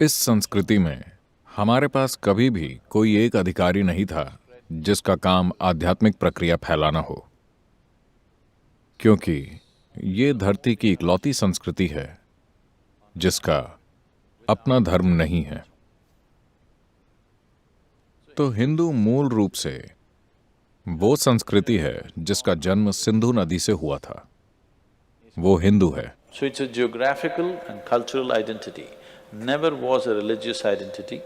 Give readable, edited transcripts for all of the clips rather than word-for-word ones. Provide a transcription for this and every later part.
इस संस्कृति में हमारे पास कभी भी कोई एक अधिकारी नहीं था जिसका काम आध्यात्मिक प्रक्रिया फैलाना हो, क्योंकि ये धरती की इकलौती संस्कृति है जिसका अपना धर्म नहीं है। तो हिंदू मूल रूप से वो संस्कृति है जिसका जन्म सिंधु नदी से हुआ था। वो हिंदू है। So it's a geographical and cultural identity, never was a religious identity.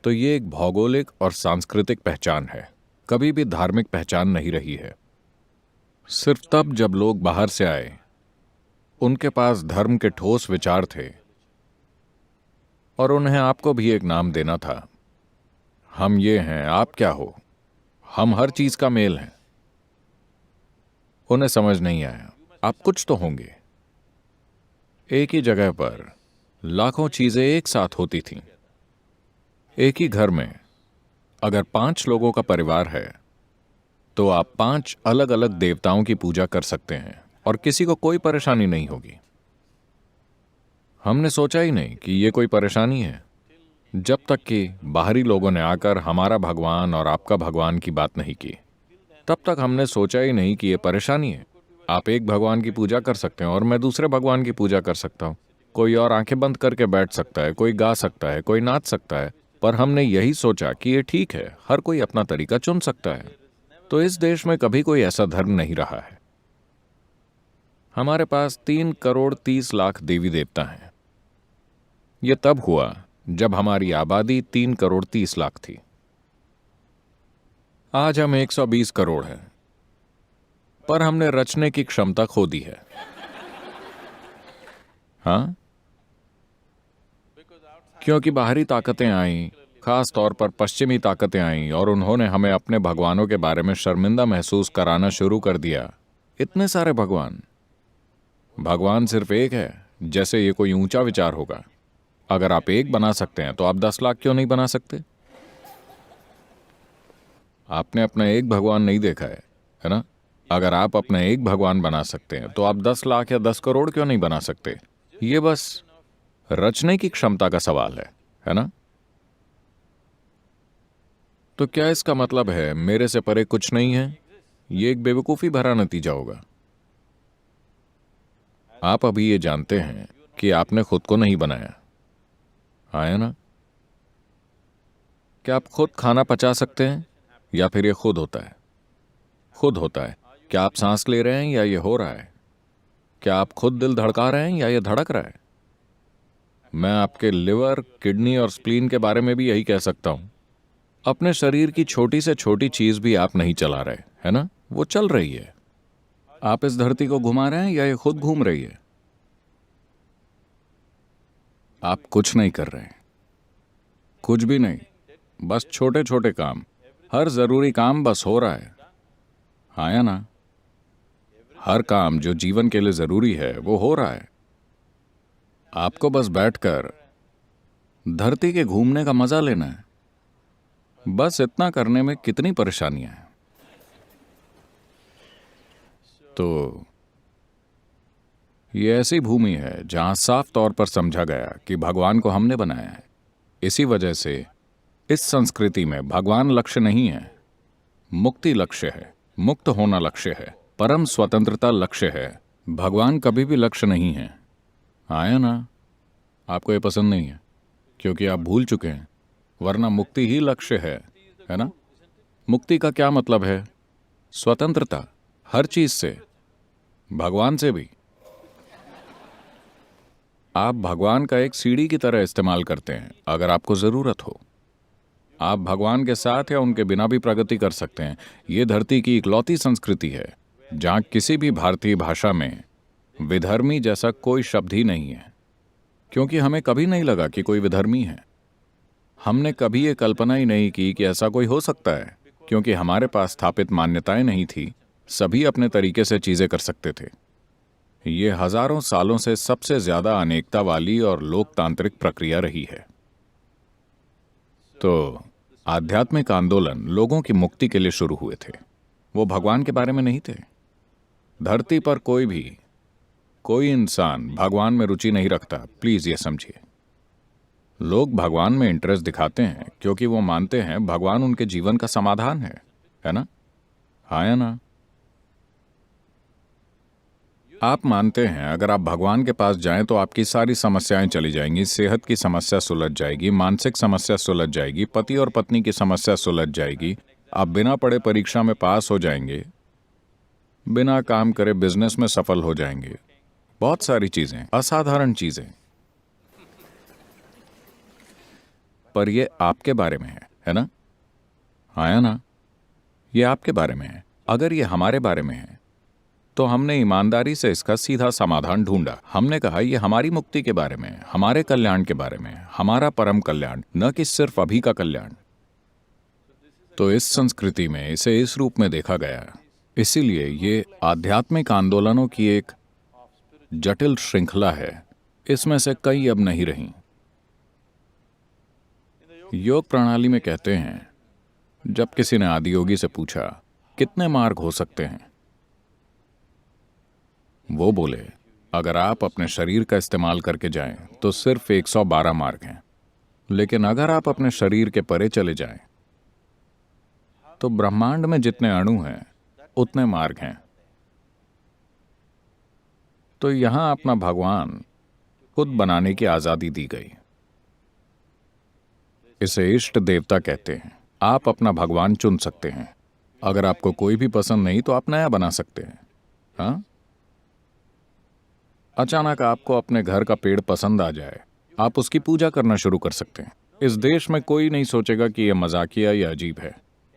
तो ये एक भौगोलिक और सांस्कृतिक पहचान है, कभी भी धार्मिक पहचान नहीं रही है। सिर्फ तब जब लोग बाहर से आए, उनके पास धर्म के ठोस विचार थे और उन्हें आपको भी एक नाम देना था। हम ये हैं, आप क्या हो, हम हर चीज का मेल हैं। उन्हें समझ नहीं आया, आप कुछ तो होंगे। एक ही जगह पर लाखों चीजें एक साथ होती थीं। एक ही घर में अगर 5 लोगों का परिवार है तो आप 5 अलग अलग देवताओं की पूजा कर सकते हैं और किसी को कोई परेशानी नहीं होगी। हमने सोचा ही नहीं कि ये कोई परेशानी है, जब तक कि बाहरी लोगों ने आकर हमारा भगवान और आपका भगवान की बात नहीं की। तब तक हमने सोचा ही नहीं कि ये परेशानी है। आप एक भगवान की पूजा कर सकते हैं और मैं दूसरे भगवान की पूजा कर सकता हूं। कोई और आंखें बंद करके बैठ सकता है, कोई गा सकता है, कोई नाच सकता है, पर हमने यही सोचा कि ये ठीक है, हर कोई अपना तरीका चुन सकता है। तो इस देश में कभी कोई ऐसा धर्म नहीं रहा है। हमारे पास 3 करोड़ 30 लाख देवी देवता हैं। यह तब हुआ जब हमारी आबादी 3 करोड़ 30 लाख थी। आज हम 120 करोड़ हैं, पर हमने रचने की क्षमता खो दी है। हाँ, क्योंकि बाहरी ताकतें आईं, खास तौर पर पश्चिमी ताकतें आईं और उन्होंने हमें अपने भगवानों के बारे में शर्मिंदा महसूस कराना शुरू कर दिया। इतने सारे भगवान, भगवान सिर्फ एक है, जैसे ये कोई ऊंचा विचार होगा। अगर आप एक बना सकते हैं तो आप 10 लाख क्यों नहीं बना सकते? आपने अपना एक भगवान नहीं देखा है ना? अगर आप अपना एक भगवान बना सकते हैं तो आप 10 लाख या 10 करोड़ क्यों नहीं बना सकते? ये बस रचने की क्षमता का सवाल है ना? तो क्या इसका मतलब है मेरे से परे कुछ नहीं है? ये एक बेवकूफी भरा नतीजा होगा। आप अभी ये जानते हैं कि आपने खुद को नहीं बनाया, आया ना? क्या आप खुद खाना पचा सकते हैं या फिर ये खुद होता है? खुद होता है। क्या आप सांस ले रहे हैं या ये हो रहा है? क्या आप खुद दिल धड़का रहे हैं या ये धड़क रहा है? मैं आपके लिवर, किडनी और स्प्लीन के बारे में भी यही कह सकता हूं। अपने शरीर की छोटी से छोटी चीज भी आप नहीं चला रहे, है ना? वो चल रही है। आप इस धरती को घुमा रहे हैं या ये खुद घूम रही है? आप कुछ नहीं कर रहे हैं, कुछ भी नहीं। बस छोटे छोटे काम, हर जरूरी काम बस हो रहा है, आया ना? हर काम जो जीवन के लिए जरूरी है वो हो रहा है। आपको बस बैठकर धरती के घूमने का मजा लेना है। बस इतना करने में कितनी परेशानियां हैं। तो ये ऐसी भूमि है जहां साफ तौर पर समझा गया कि भगवान को हमने बनाया है। इसी वजह से इस संस्कृति में भगवान लक्ष्य नहीं है, मुक्ति लक्ष्य है, मुक्त होना लक्ष्य है, परम स्वतंत्रता लक्ष्य है। भगवान कभी भी लक्ष्य नहीं है, आया ना? आपको ये पसंद नहीं है क्योंकि आप भूल चुके हैं, वरना मुक्ति ही लक्ष्य है ना? मुक्ति का क्या मतलब है? स्वतंत्रता, हर चीज से, भगवान से भी। आप भगवान का एक सीढ़ी की तरह इस्तेमाल करते हैं अगर आपको जरूरत हो। आप भगवान के साथ या उनके बिना भी प्रगति कर सकते हैं। यह धरती की इकलौती संस्कृति है जहां किसी भी भारतीय भाषा में विधर्मी जैसा कोई शब्द ही नहीं है, क्योंकि हमें कभी नहीं लगा कि कोई विधर्मी है। हमने कभी ये कल्पना ही नहीं की कि ऐसा कोई हो सकता है, क्योंकि हमारे पास स्थापित मान्यताएं नहीं थी। सभी अपने तरीके से चीजें कर सकते थे। ये हजारों सालों से सबसे ज्यादा अनेकता वाली और लोकतांत्रिक प्रक्रिया रही है। तो आध्यात्मिक आंदोलन लोगों की मुक्ति के लिए शुरू हुए थे, वो भगवान के बारे में नहीं थे। धरती पर कोई इंसान भगवान में रुचि नहीं रखता, प्लीज ये समझिए। लोग भगवान में इंटरेस्ट दिखाते हैं क्योंकि वो मानते हैं भगवान उनके जीवन का समाधान है ना? हाँ या ना? आप मानते हैं अगर आप भगवान के पास जाएं तो आपकी सारी समस्याएं चली जाएंगी, सेहत की समस्या सुलझ जाएगी, मानसिक समस्या सुलझ जाएगी, पति और पत्नी की समस्या सुलझ जाएगी, आप बिना पढ़े परीक्षा में पास हो जाएंगे, बिना काम करे बिजनेस में सफल हो जाएंगे। बहुत सारी चीजें, असाधारण चीजें। पर ये आपके बारे में है ना? हाँ या ना? ये आपके बारे में है। अगर ये हमारे बारे में है तो हमने ईमानदारी से इसका सीधा समाधान ढूंढा। हमने कहा ये हमारी मुक्ति के बारे में है, हमारे कल्याण के बारे में है, हमारा परम कल्याण, न कि सिर्फ अभी का कल्याण। तो इस संस्कृति में इसे इस रूप में देखा गया। इसीलिए ये आध्यात्मिक आंदोलनों की एक जटिल श्रृंखला है। इसमें से कई अब नहीं रही। योग प्रणाली में कहते हैं, जब किसी ने आदियोगी से पूछा कितने मार्ग हो सकते हैं, वो बोले अगर आप अपने शरीर का इस्तेमाल करके जाएं तो सिर्फ 112 मार्ग हैं, लेकिन अगर आप अपने शरीर के परे चले जाएं तो ब्रह्मांड में जितने अणु हैं उतने मार्ग हैं। तो यहां अपना भगवान खुद बनाने की आजादी दी गई। इसे इष्ट देवता कहते हैं। आप अपना भगवान चुन सकते हैं। अगर आपको कोई भी पसंद नहीं तो आप नया बना सकते हैं। हाँ, अचानक आपको अपने घर का पेड़ पसंद आ जाए, आप उसकी पूजा करना शुरू कर सकते हैं। इस देश में कोई नहीं सोचेगा कि यह मजाकिया या अजीब है।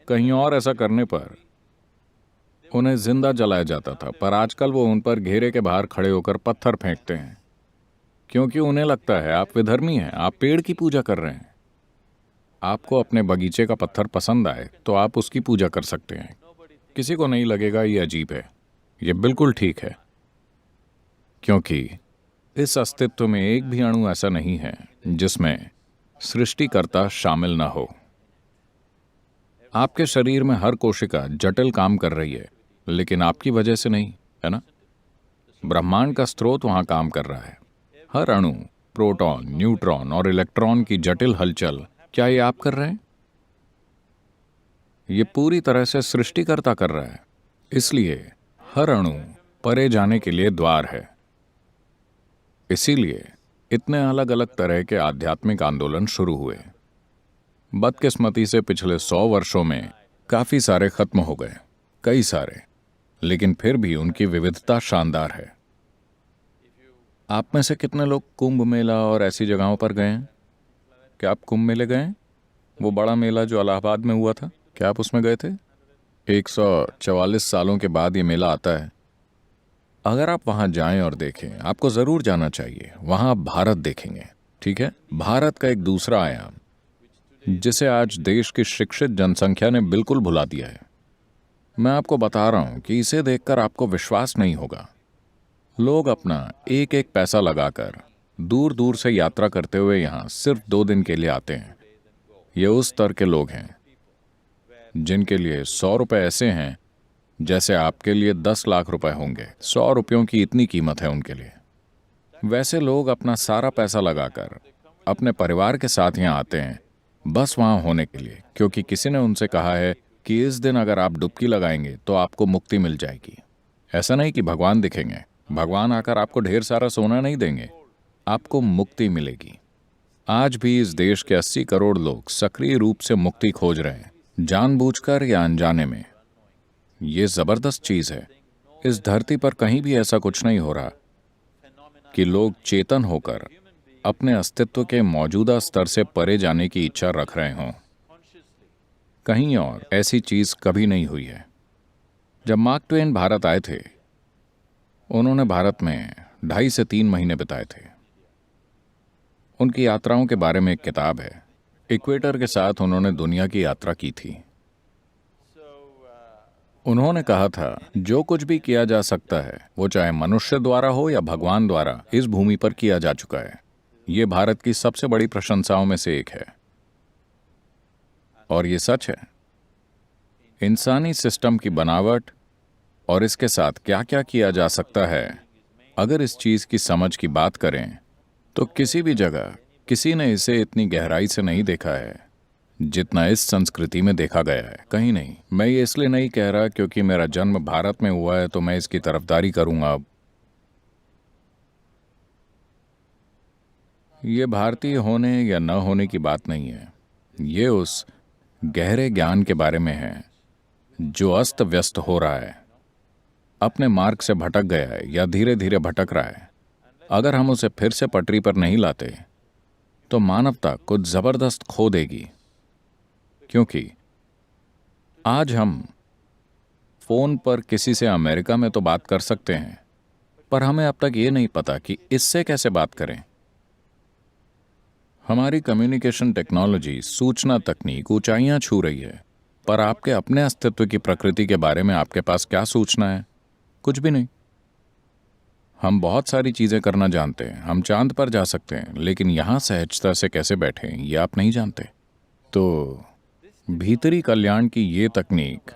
कहीं और ऐसा करने पर उन्हें जिंदा जलाया जाता था, पर आजकल वो उन पर घेरे के बाहर खड़े होकर पत्थर फेंकते हैं, क्योंकि उन्हें लगता है आप विधर्मी हैं, आप पेड़ की पूजा कर रहे हैं। आपको अपने बगीचे का पत्थर पसंद आए तो आप उसकी पूजा कर सकते हैं। किसी को नहीं लगेगा ये अजीब है, ये बिल्कुल ठीक है, क्योंकि इस अस्तित्व में एक भी अणु ऐसा नहीं है जिसमें सृष्टिकर्ता शामिल ना हो। आपके शरीर में हर कोशिका जटिल काम कर रही है, लेकिन आपकी वजह से नहीं, है ना? ब्रह्मांड का स्रोत वहां काम कर रहा है। हर अणु, प्रोटॉन, न्यूट्रॉन और इलेक्ट्रॉन की जटिल हलचल, क्या ये आप कर रहे हैं? ये पूरी तरह से सृष्टिकर्ता कर रहा है। इसलिए हर अणु परे जाने के लिए द्वार है। इसीलिए इतने अलग अलग तरह के आध्यात्मिक आंदोलन शुरू हुए। बदकिस्मती से पिछले 100 वर्षों में काफी सारे खत्म हो गए, कई सारे, लेकिन फिर भी उनकी विविधता शानदार है। आप में से कितने लोग कुंभ मेला और ऐसी जगहों पर गए हैं? क्या आप कुंभ मेले गए हैं? वो बड़ा मेला जो इलाहाबाद में हुआ था, क्या आप उसमें गए थे? 144 सालों के बाद ये मेला आता है। अगर आप वहां जाएं और देखें, आपको जरूर जाना चाहिए। वहां आप भारत देखेंगे, ठीक है? भारत का एक दूसरा आयाम जिसे आज देश की शिक्षित जनसंख्या ने बिल्कुल भुला दिया है। मैं आपको बता रहा हूं कि इसे देखकर आपको विश्वास नहीं होगा। लोग अपना एक एक पैसा लगाकर दूर दूर से यात्रा करते हुए यहां सिर्फ 2 दिन के लिए आते हैं। ये उस स्तर के लोग हैं जिनके लिए 100 रुपए ऐसे हैं जैसे आपके लिए 10 लाख रुपए होंगे। 100 रुपयों की इतनी कीमत है उनके लिए। वैसे लोग अपना सारा पैसा लगाकर अपने परिवार के साथ यहाँ आते हैं, बस वहां होने के लिए, क्योंकि किसी ने उनसे कहा है कि इस दिन अगर आप डुबकी लगाएंगे तो आपको मुक्ति मिल जाएगी। ऐसा नहीं कि भगवान दिखेंगे, भगवान आकर आपको ढेर सारा सोना नहीं देंगे, आपको मुक्ति मिलेगी। आज भी इस देश के 80 करोड़ लोग सक्रिय रूप से मुक्ति खोज रहे हैं, जानबूझकर या अनजाने में। ये जबरदस्त चीज है। इस धरती पर कहीं भी ऐसा कुछ नहीं हो रहा कि लोग चेतन होकर अपने अस्तित्व के मौजूदा स्तर से परे जाने की इच्छा रख रहे हों। कहीं और ऐसी चीज कभी नहीं हुई है। जब मार्क ट्वेन भारत आए थे, उन्होंने भारत में 2.5 से 3 महीने बिताए थे। उनकी यात्राओं के बारे में एक किताब है। इक्वेटर के साथ उन्होंने दुनिया की यात्रा की थी। उन्होंने कहा था, जो कुछ भी किया जा सकता है, वो चाहे मनुष्य द्वारा हो या भगवान द्वारा, इस भूमि पर किया जा चुका है। ये भारत की सबसे बड़ी प्रशंसाओं में से एक है। और ये सच है। इंसानी सिस्टम की बनावट और इसके साथ क्या क्या किया जा सकता है, अगर इस चीज की समझ की बात करें तो किसी भी जगह किसी ने इसे इतनी गहराई से नहीं देखा है जितना इस संस्कृति में देखा गया है। कहीं नहीं। मैं ये इसलिए नहीं कह रहा क्योंकि मेरा जन्म भारत में हुआ है तो मैं इसकी तरफदारी करूंगा। ये भारतीय होने या न होने की बात नहीं है। ये उस गहरे ज्ञान के बारे में है जो अस्त व्यस्त हो रहा है, अपने मार्ग से भटक गया है या धीरे धीरे भटक रहा है। अगर हम उसे फिर से पटरी पर नहीं लाते तो मानवता कुछ जबरदस्त खो देगी। क्योंकि आज हम फोन पर किसी से अमेरिका में तो बात कर सकते हैं, पर हमें अब तक ये नहीं पता कि इससे कैसे बात करें। हमारी कम्युनिकेशन टेक्नोलॉजी, सूचना तकनीक ऊंचाइयां छू रही है, पर आपके अपने अस्तित्व की प्रकृति के बारे में आपके पास क्या सूचना है? कुछ भी नहीं। हम बहुत सारी चीजें करना जानते हैं। हम चांद पर जा सकते हैं, लेकिन यहां सहजता से कैसे बैठें ये आप नहीं जानते। तो भीतरी कल्याण की ये तकनीक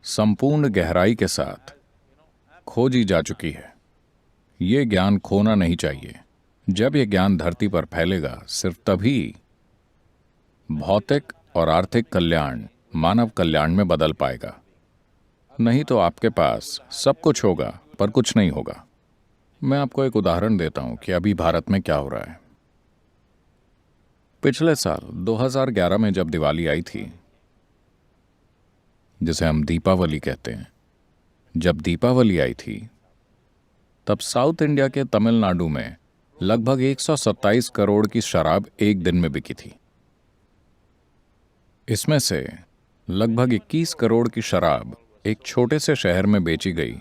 संपूर्ण गहराई के साथ खोजी जा चुकी है। ये ज्ञान खोना नहीं चाहिए। जब ये ज्ञान धरती पर फैलेगा, सिर्फ तभी भौतिक और आर्थिक कल्याण मानव कल्याण में बदल पाएगा। नहीं तो आपके पास सब कुछ होगा पर कुछ नहीं होगा। मैं आपको एक उदाहरण देता हूं कि अभी भारत में क्या हो रहा है। पिछले साल 2011 में जब दिवाली आई थी, जिसे हम दीपावली कहते हैं, जब दीपावली आई थी तब साउथ इंडिया के तमिलनाडु में लगभग 127 करोड़ की शराब एक दिन में बिकी थी। इसमें से लगभग 21 करोड़ की शराब एक छोटे से शहर में बेची गई,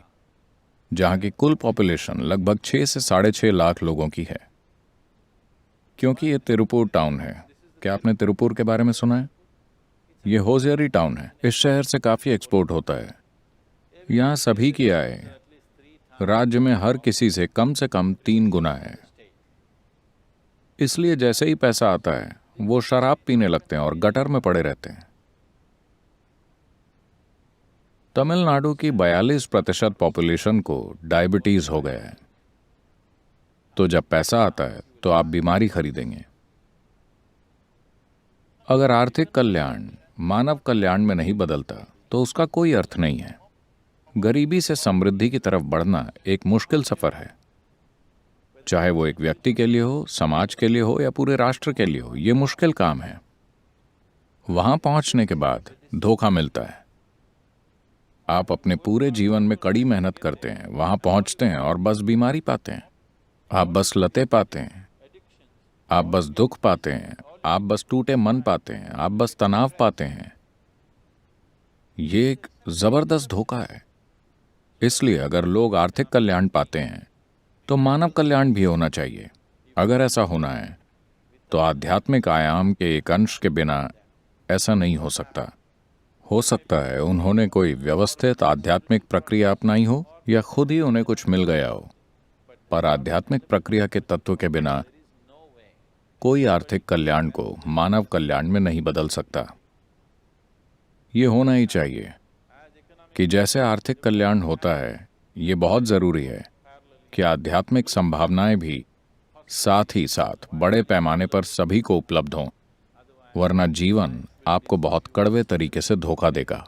जहां की कुल पॉपुलेशन लगभग 6 से 6.5 लाख लोगों की है। क्योंकि ये तिरुपुर टाउन है। क्या आपने तिरुपुर के बारे में सुना है? ये होशियारी टाउन है। इस शहर से काफी एक्सपोर्ट होता है। यहाँ सभी की आय राज्य में हर किसी से कम 3 गुना है। इसलिए जैसे ही पैसा आता है वो शराब पीने लगते हैं और गटर में पड़े रहते हैं। तमिलनाडु की 42% पॉपुलेशन को डायबिटीज हो गया है। तो जब पैसा आता है तो आप बीमारी खरीदेंगे। अगर आर्थिक कल्याण मानव कल्याण में नहीं बदलता तो उसका कोई अर्थ नहीं है। गरीबी से समृद्धि की तरफ बढ़ना एक मुश्किल सफर है, चाहे वो एक व्यक्ति के लिए हो, समाज के लिए हो या पूरे राष्ट्र के लिए हो। ये मुश्किल काम है। वहां पहुंचने के बाद धोखा मिलता है। आप अपने पूरे जीवन में कड़ी मेहनत करते हैं, वहां पहुंचते हैं और बस बीमारी पाते हैं। आप बस लतें पाते हैं, आप बस दुख पाते हैं, आप बस टूटे मन पाते हैं, आप बस तनाव पाते हैं। ये एक जबरदस्त धोखा है। इसलिए अगर लोग आर्थिक कल्याण पाते हैं तो मानव कल्याण भी होना चाहिए। अगर ऐसा होना है तो आध्यात्मिक आयाम के एक अंश के बिना ऐसा नहीं हो सकता। हो सकता है उन्होंने कोई व्यवस्थित आध्यात्मिक प्रक्रिया अपनाई हो या खुद ही उन्हें कुछ मिल गया हो, पर आध्यात्मिक प्रक्रिया के तत्व के बिना कोई आर्थिक कल्याण को मानव कल्याण में नहीं बदल सकता। ये होना ही चाहिए कि जैसे आर्थिक कल्याण होता है, ये बहुत जरूरी है कि आध्यात्मिक संभावनाएं भी साथ ही साथ बड़े पैमाने पर सभी को उपलब्ध हों, वरना जीवन आपको बहुत कड़वे तरीके से धोखा देगा।